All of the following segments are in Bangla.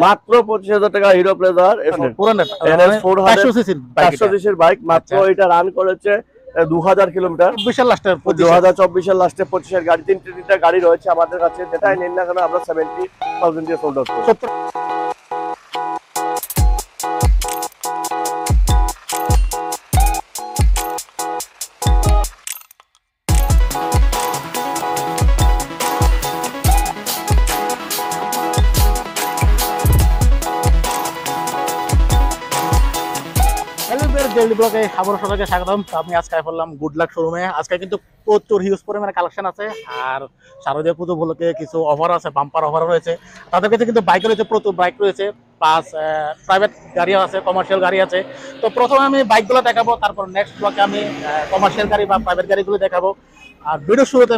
মাত্র 25,000 টাকা হিরো প্লেজার NS 400 সিসির বাইক। মাত্র এটা রান করেছে 2000 কিলোমিটার। 2024 লাস্টে 25 গাড়ি, তিনটা গাড়ি রয়েছে আমাদের কাছে, যেটাই নিন না কেন আমরা 70,000 দিয়ে সোল্ড আউট করি। ডেইলি ব্লগে আবারও সবাইকে স্বাগতম। আমি আজকে পড়লাম গুড লাক শোরুমে। আজকে কিন্তু প্রচুর হিউজ পরিমাণে কালেকশন আছে, আর শারদীয় পুজো উপলক্ষে কিছু অফার আছে, বাম্পার অফার রয়েছে। তাদের কাছে কিন্তু বাইক রয়েছে, প্রচুর বাইক রয়েছে, প্লাস প্রাইভেট গাড়িও আছে, কমার্শিয়াল গাড়ি আছে। তো প্রথমে আমি বাইকগুলো দেখাবো, তারপর নেক্সট ব্লকে আমি কমার্শিয়াল গাড়ি বা প্রাইভেট গাড়িগুলো দেখাবো। আর ভিডিও শুরুতে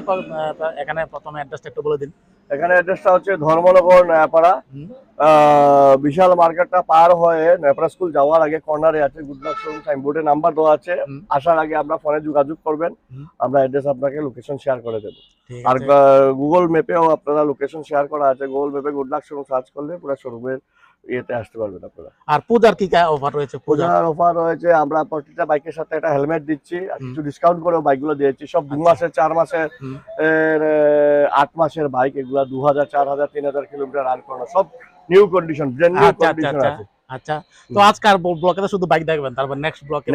এখানে প্রথমে অ্যাড্রেসটা একটু বলে দিন। এখানে অ্যাড্রেসটা হচ্ছে ধর্মনগর নয়াপাড়া, বিশাল মার্কেটটা পার হয়ে নয়াপাড়া স্কুল যাওয়ার আগে কর্নারে আছে গুড লাক শোরুম, সাইনবোর্ডে নাম্বার দেওয়া আছে। আসার আগে আপনার ফোনে যোগাযোগ করবেন, আমরা অ্যাড্রেস আপনাকে লোকেশন শেয়ার করে দেবো। আর গুগল ম্যাপেও আপনারা লোকেশন শেয়ার করা আছে, গুগল ম্যাপে গুড লাক শোরুম সার্চ করলে পুরো শোরুমের ইয়েতে আসতে পারবেন আপনারা। আর পূজার কি অফার রয়েছে? পূজার অফার রয়েছে, আমরা প্রতিটা বাইকের সাথে একটা হেলমেট দিচ্ছি, আর কিছু ডিসকাউন্ট করেও বাইকগুলো দিয়েছি। সব 2 মাসের, 4 মাসের, 8 মাসের বাইক, এগুলা 2000, 4000, 3000 কিলোমিটার রান করানো, সব new condition, brand new condition আছে। আচ্ছা, তো আজকাল ব্লকে শুধু বাইক দেখবেন, তারপর নেক্সট ব্লকে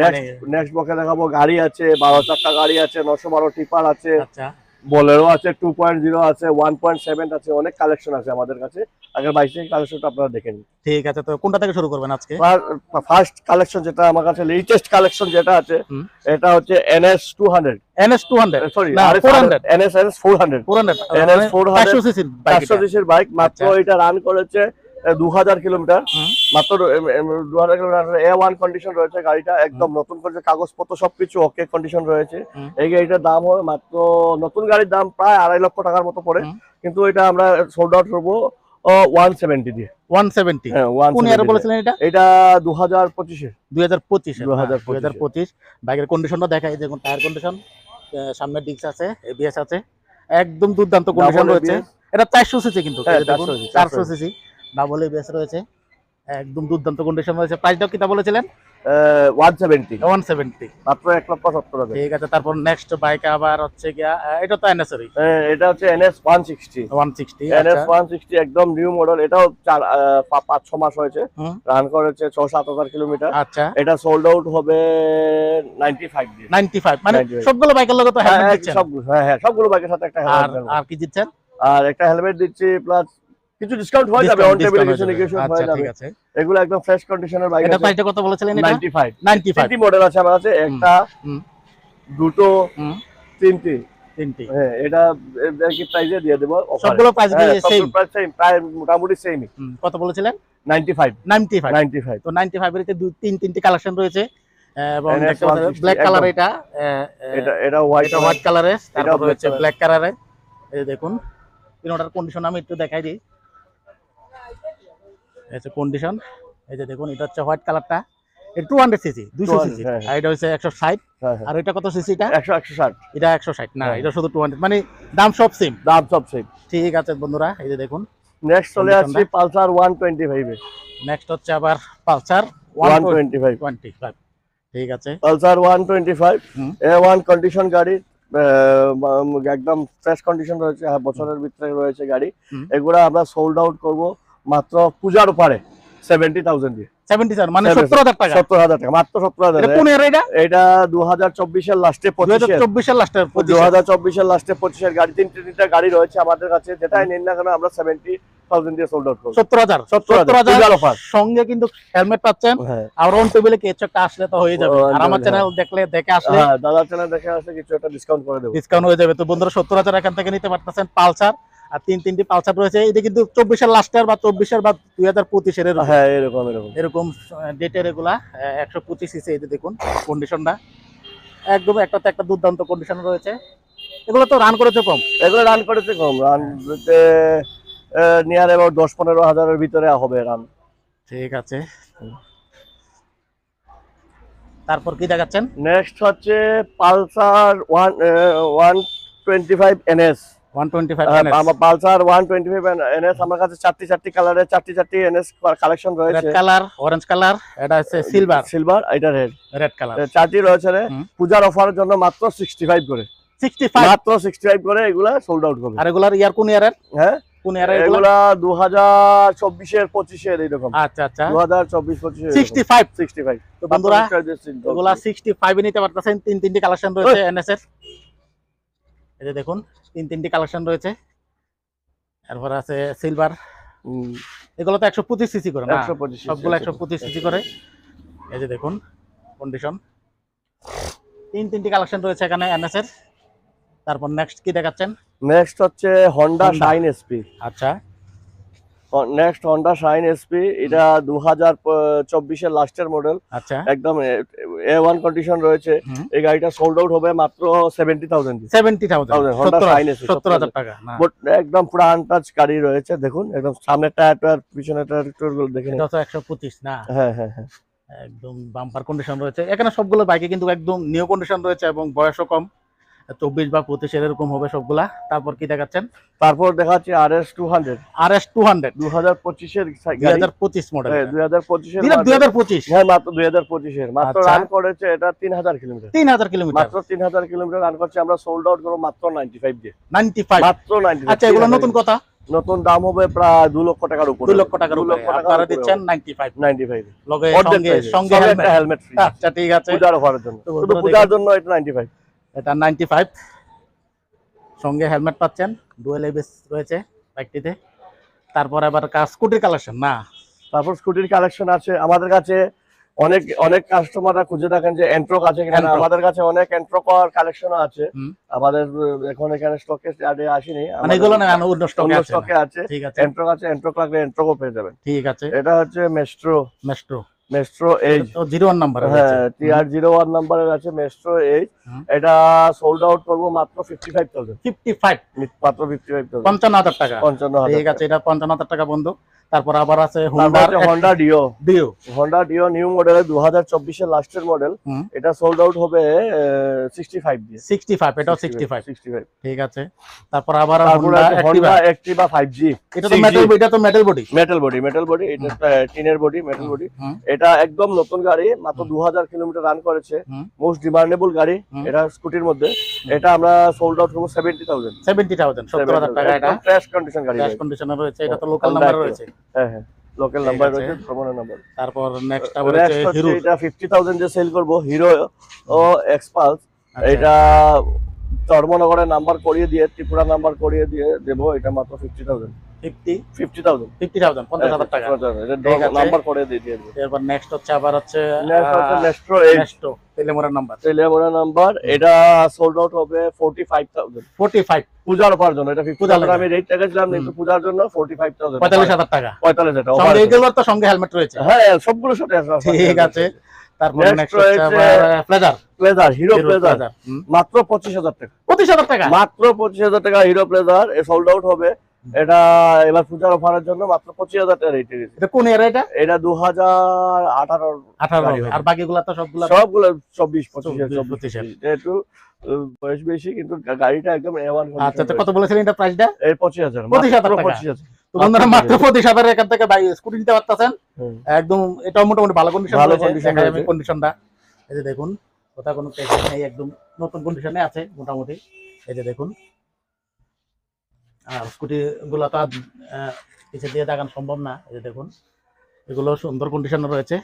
নেক্সট ব্লকে দেখাবো গাড়ি আছে, 12 চাকা গাড়ি আছে, 912 টিপার আছে, আচ্ছা বোলেরো আছে, 2.0 আছে, 1.7 আছে, অনেক কালেকশন আছে আমাদের কাছে। আগের বাইক থেকে কালেকশনটা আপনারা দেখে নিন। ঠিক আছে, তো কোনটা থেকে শুরু করবেন আজকে? ফার্স্ট কালেকশন যেটা আমার কাছে, লেটেস্ট কালেকশন যেটা আছে, এটা হচ্ছে NS 200, সরি NS 400 সিসির বাইক। মাত্র এটা রান করেছে 2000 কিলোমিটার, মাত্র 2000 কিলোমিটার। A1 কন্ডিশন রয়েছে গাড়িটা, একদম নতুন করে কাগজপত্র সবকিছু ওকে কন্ডিশন রয়েছে। এই গাড়িটার দাম হবে মাত্র, নতুন গাড়ির দাম প্রায় 2.5 লক্ষ টাকার মতো পড়ে, কিন্তু এটা আমরা সোল্ড আউট করবো 170 দিয়ে। 170? হ্যাঁ, কোন ইয়ারে বলেছিলেন এটা? এটা 2025 বাইকের কন্ডিশনটা দেখাই, দেখুন টায়ার কন্ডিশন, সামনে ডিস্ক আছে, এবিএস আছে, একদম দুর্দান্ত কন্ডিশন রয়েছে। এটা 400 সিসি, কিন্তু 400 সিসি ডাবল এবিএস রয়েছে, একদম দুর্দান্ত কন্ডিশন রয়েছে। প্রাইসটাও কিটা বলেছিলেন? 170 মাত্র 1,70,000। ঠিক আছে, তারপর নেক্সট বাইক আবার হচ্ছে গিয়া, এটা তো এনএসআরই, এটা হচ্ছে NS 160 একদম নিউ মডেল। এটাও 5-6 মাস হয়েছে, রান করেছে 6-7 হাজার কিলোমিটার। আচ্ছা, এটা সোল্ড আউট হবে 95 দিয়ে। 95 মানে সবগুলো বাইকের লগে তো হেলমেট দিচ্ছেন? হ্যাঁ, সবগুলো বাইকের সাথে একটা হেলমেট। আর কি দিচ্ছেন? আর একটা হেলমেট দিচ্ছি, প্লাস কিছু ডিসকাউন্ট হয়ে যাবে, অন টেবিল নেগোশিয়েশন হয়ে যাবে। ঠিক আছে, এগুলো একদম ফ্রেশ কন্ডিশনের বাইক। এটা প্রাইসটা কত বলেছিলেন? এটা 95 তিনটি মডেল আছে আমার কাছে, একটা, দুটো, তিনটি। হ্যাঁ, এটা কি প্রাইসে দিয়ে দেব? সবগুলো প্রাইস সেম, প্রায় মোটামুটি সেমই। কত বলেছিলেন? 95। তো 95 এর তিনটি কালেকশন রয়েছে, এবং ব্ল্যাক কালার, এটা হোয়াইট কালারে, তারপর রয়েছে ব্ল্যাক কালারে। এই দেখুন তিনটার কন্ডিশন আমি একটু দেখাই দিই। এই যে কন্ডিশন, এই যে দেখুন, এটা হচ্ছে হোয়াইট কালারটা, এটা 200 সিসি, 200 সিসি, আর এটা হচ্ছে 160। আর এটা কত সিসি? এটা 160। এটা 160 না, এটা শুধু 200, মানে দাম সব সেম। ঠিক আছে বন্ধুরা, এই যে দেখুন নেক্সট চলে আসছে পালসার 125 এ। নেক্সট হচ্ছে আবার পালসার 125। ঠিক আছে, পালসার 125 A1 কন্ডিশন গাড়ি, একদম ফ্রেশ কন্ডিশন রয়েছে, বছরের ভিতরে রয়েছে গাড়ি। এগুলা আমরা সোল্ড আউট করব মাত্র পূজার উপরে 70,000 দিয়ে। 70,000 মানে 70,000 টাকা? 70,000 টাকা, মাত্র 70,000। কোন এর এটা? এটা 2024 এর লাস্টে, 2024 এর লাস্টে, 2024 এর লাস্টে 25 এর গাড়ি, তিনটা গাড়ি রয়েছে আমাদের কাছে, যেটাই নিন না কেন আমরা 70,000 দিয়ে সোল্ড আউট করব। 70,000 অফার, সঙ্গে কিন্তু হেলমেট পাচ্ছেন, আর অন টেবিলে কিছু একটা আসলে তো হয়ে যাবে। আর আমার চ্যানেল দেখে আসলে, হ্যাঁ, দাদার চ্যানেল দেখে আসলে কিছু একটা ডিসকাউন্ট করে দেব, ডিসকাউন্ট হয়ে যাবে। তো বন্ধুরা 70,000 এখান থেকে নিতে পারতেছেন পালসার, আর তিনটি পালসার রয়েছে। এটা কিন্তু 24 এর লাস্টের বা 24 এর বা 2025 এর, হ্যাঁ, এরকম ডেটের এগুলা 125 সিসি। এই যে দেখুন কন্ডিশনটা, একদম একটাতে একটা দুর্দান্ত কন্ডিশন রয়েছে। এগুলো তো রান করেছে কম, রান করতে নিয়ার অ্যাবাউট 10-15 হাজারের ভিতরে হবে রান। ঠিক আছে, তারপর কি দেখাচ্ছেন? নেক্সট হচ্ছে পালসার 125 NS। 125 NS আমার পালসার 125 এনএস আমার কাছে চারটি কালারের চারটি এনএস কালেকশন রেড রয়েছে। কালার, অরেঞ্জ কালার, এটা হচ্ছে সিলভার, এটা রেড কালার। চারটি রয়েছে রে। হুম। পূজার অফারের জন্য মাত্র 65 করে, 65 মাত্র 65 করে এগুলা সোল্ড আউট হবে। আর এগুলার ইয়ার কোন ইয়ারের? হ্যাঁ, কোন ইয়ারের এগুলা? এগুলা 2024 এর 25 এর এরকম। আচ্ছা আচ্ছা, 2024-25 এর 65। তো বন্ধুরা এগুলা 65 এ নিতে পারতেছেন। তিনটি কালেকশন রয়েছে এনএস এর। এই যে দেখুন তিনটি কালেকশন রয়েছে। এরপর আছে সিলভার, এগুলো তো 125 সিসি করে না, 125 সবগুলো 125 সিসি করে। এই যে দেখুন কন্ডিশন, তিনটি কালেকশন রয়েছে এখানে এনএস এর। তারপর নেক্সট কি দেখাচ্ছেন? নেক্সট হচ্ছে Honda Shine SP। আচ্ছা, নেক্সট Honda Shine SP, এটা 2024 এর লাস্টের মডেল, আচ্ছা, একদম A1 কন্ডিশন রয়েছে। এই গাড়িটা সোল্ড আউট হবে মাত্র 70,000 দিয়ে। 70,000, Honda Shine SP 70,000 টাকা না, একদম পুরো আনটাচ গাড়ি রয়েছে। দেখুন একদম সামনের টায়ার পিছনের টায়ার গুলো দেখে এটা তো 125 না? হ্যাঁ হ্যাঁ হ্যাঁ, একদম বাম্পার কন্ডিশন রয়েছে এখানে। সবগুলো বাইকে কিন্তু একদম নিউ কন্ডিশন রয়েছে এবং বয়সও কম, 24 বা 25 এরকম হবে সবগুলা। তারপর কি দেখাচ্ছেন? তারপর দেখাচ্ছি RS 200, RS 200 2025 এর গাড়ি, 2025 মডেল। 2025 এর 2025, হ্যাঁ মাত্র 2025 এর মাত্র আচ্ছা। রান করেছে এটা 3000 কিলোমিটার। 3000 কিলোমিটার, মাত্র 3000 কিলোমিটার রান করছে। আমরা সোল্ড আউট করব মাত্র 95 দিয়ে, 95 মাত্র 95। আচ্ছা, এগুলো নতুন কথা, নতুন দাম হবে প্রায় 2 লক্ষ টাকার উপরে। 2 লক্ষ টাকার উপরে আপনারা দিচ্ছেন 95 লগে সঙ্গে হেলমেট ফ্রি। আচ্ছা ঠিক আছে, পূজার অফারের জন্য, তো শুধু বন্ধুরা পূজার জন্য এটা 95। এটা 95 সঙ্গে হেলমেট পাচ্ছেন, ডুয়েল এবিএস রয়েছে বাইকটিতে। তারপর আবার স্কুটির কালেকশন না? তারপর স্কুটির কালেকশন আছে আমাদের কাছে। অনেক অনেক কাস্টমাররা খুঁজে থাকেন যে এন্ট্রক আছে কিনা। Entrock। আমাদের কাছে অনেক এন্ট্রক কালেকশন আছে। হুম। আমাদের এখন এখানে স্টকে আসেনি, মানে এগুলো না, অন্য স্টকে আছে? স্টকে আছে, ঠিক আছে, এন্ট্রক আছে। এন্ট্রক লাগলে এন্ট্রকও পেয়ে যাবেন। ঠিক আছে। এটা হচ্ছে মেস্ট্রো মেস্ট্রো এইচ, তো 01 নাম্বার, হ্যাঁ TR01 নাম্বারের আছে মেস্ট্রো এইচ। হুম। এটা সোল্ড আউট করবো মাত্র 55,000, 55, মাত্র 55,000, 55,000 টাকা। 55,000। ঠিক আছে, এটা 55,000 টাকা বন্ধু। তারপর আবার আছে হোন্ডা ডিও, ডিও নিউ মডেলের 2024 এর লাস্টের মডেল। হুম। এটা সোল্ড আউট হবে 65 দিয়ে, 65, এটাও 65। 65। ঠিক আছে, তারপর আবার তারপরে Honda Activa 5G, এটা তো মেটাল বডি, মেটাল বডি, এটা টিনের বডি, মেটাল বডি। হুম। এটা একদম নতুন গাড়ি, মাত্র 2000 কিলোমিটার রান করেছে। হুম। মোস্ট ডিমান্ডেবল গাড়ি হুম। এটা স্কুটির মধ্যে। এটা আমরা সোল্ড আউট করব 70,000, 70,000 টাকা। এটা ফ্রেশ কন্ডিশন গাড়ি, ক্যাশ কন্ডিশনে রয়েছে, এটা তো লোকাল Honda নাম্বার Activa। রয়েছে। হ্যাঁ হ্যাঁ, লোকাল ঠিক নাম্বার আছে। রয়েছে, ভ্রমণের নাম্বার। তারপর নেক্সট আবার হচ্ছে হিরো, এটা 50,000 যে সেল করব, হিরো ও এক্সপালস। আচ্ছা। এটা ধর্মনগরের নাম্বার করিয়ে দিয়ে, ত্রিপুরা নাম্বার করিয়ে দিয়ে দেবো। এটা মাত্র 50,000, 50,000 50,000 টাকা। ঠিক আছে। নাম্বার করে দিয়ে দেবো। এরপর নেক্সট হচ্ছে আবার হচ্ছে নেক্সট এইচ, তেলেমোরার নাম্বার, তেলিয়ামোড়া নাম্বার। এটা সোল্ড আউট হবে 45,000 45, পূজার অফার জন্য। এটা 50,000 পূজার আমি রেট রেখেছিলাম, কিন্তু পূজার জন্য 45,000, 45,000 টাকা। 45,000 এটা সঙ্গে এগুলোর তো সঙ্গে হেলমেট রয়েছে। হ্যাঁ সবগুলোর সাথে আছে। ঠিক আছে, তারপর Next নেক্সট হচ্ছে রয়েছে প্লেজার, প্লেজার, হিরো প্লেজার, মাত্র 25,000 টাকা, 25,000 টাকা। মাত্র 25,000 টাকা হিরো প্লেজার সোল্ড আউট হবে। এটা এবার পূজার অফারের জন্য মাত্র 25,000 টাকা রেট রেখেছি। এটা কোন এর? এটা এটা 2018 18, আর বাকিগুলো তো সবগুলো 24, 25 এর। একটু বয়স বেশি, কিন্তু গাড়িটা একদম A1 আচ্ছা, তো কত বলেছিলেন এটা প্রাইসটা? এই 25,000, 25,000 মাত্র টাকা। 25,000। তো বন্ধুরা মাত্র 25,000 এর এখান থেকে বাইক স্কুটি নিতে পারতেছেন। একদম এটাও মোটামুটি ভালো কন্ডিশন ভালো রয়েছে। condition দেখাই আমি রয়েছে। কন্ডিশনটা, এই যে দেখুন, কোথাও কোনো ক্র্যাশ নেই, একদম নতুন কন্ডিশনে আছে মোটামুটি। এই যে দেখুন, আর স্কুটি গুলো তো পিছে দিয়ে দেখানো সম্ভব না। এই যে দেখুন, এগুলো সুন্দর কন্ডিশনে রয়েছে।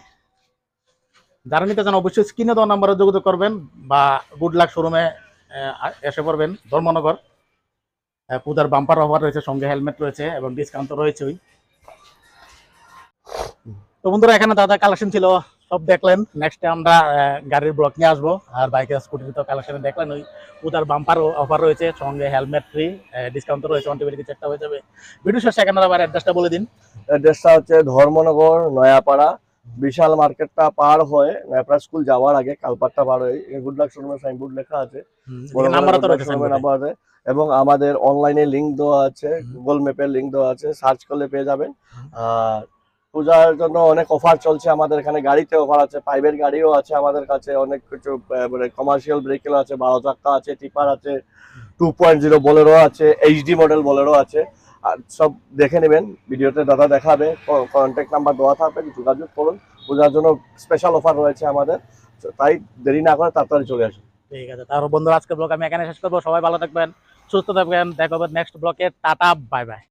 যারা নিতে চান অবশ্যই স্ক্রিনে দেওয়া নাম্বারে যোগাযোগ করবেন বা গুড লাক শোরুমে এসে পড়বেন, ধর্মনগর। পূজার বাম্পার অফার রয়েছে, সঙ্গে হেলমেট রয়েছে এবং ডিসকাউন্ট তো রয়েছেই। তো বন্ধুরা এখানে দাদা কালেকশন ছিল, সব দেখলেন। নেক্সট আমরা গাড়ির ব্লক নিয়ে আসবো। আর বাইকের স্কুটির তো কালেকশন দেখলেন, ওই পূজার বাম্পার অফার রয়েছে, সঙ্গে হেলমেট ফ্রি, ডিসকাউন্ট তো রয়েছে, অন্টিবায়োটিক চেকটা হয়ে যাবে। ভিডিও শেষে এখানে আবার অ্যাড্রেসটা বলে দিন। অ্যাড্রেসটা হচ্ছে ধর্মনগর, নয়াপাড়া, বিশাল মার্কেটটা পার হয়ে নয়াপাড়া স্কুল যাওয়ার আগে কালপাটটা পার হয়ে গুড লাক শোরুমের সাইনবোর্ড লেখা আছে, নাম্বার তো রয়েছে, নাম্বার আছে। এবং আমাদের অনলাইনে লিংক দেওয়া আছে, গুগল ম্যাপের লিংক দেওয়া আছে, সার্চ করলে পেয়ে যাবেন। আর পূজার জন্য অনেক অফার চলছে আমাদের এখানে, গাড়িতে অফার আছে, প্রাইভেট গাড়িও আছে আমাদের কাছে, অনেক কিছু মানে কমার্শিয়াল ভেহিকেল আছে, 12 চাকা আছে, টিপার আছে, 2.0 বোলেরো আছে, এইচডি মডেল বোলেরো আছে। আর সব দেখে নেবেন, ভিডিওতে দাদা দেখাবে, কন্ট্যাক্ট নাম্বার দেওয়া থাকবে, যোগাযোগ করুন। পূজার জন্য স্পেশাল অফার রয়েছে আমাদের, তাই দেরি না করে তাড়াতাড়ি চলে আসুন। ঠিক আছে, তারপর বন্ধুরা আজকের ব্লগ আমি এখানে শেষ করবো। সবাই ভালো থাকবেন, সুস্থ থাকবেন, দেখা হবে নেক্সট ব্লগে। Tata, bye bye.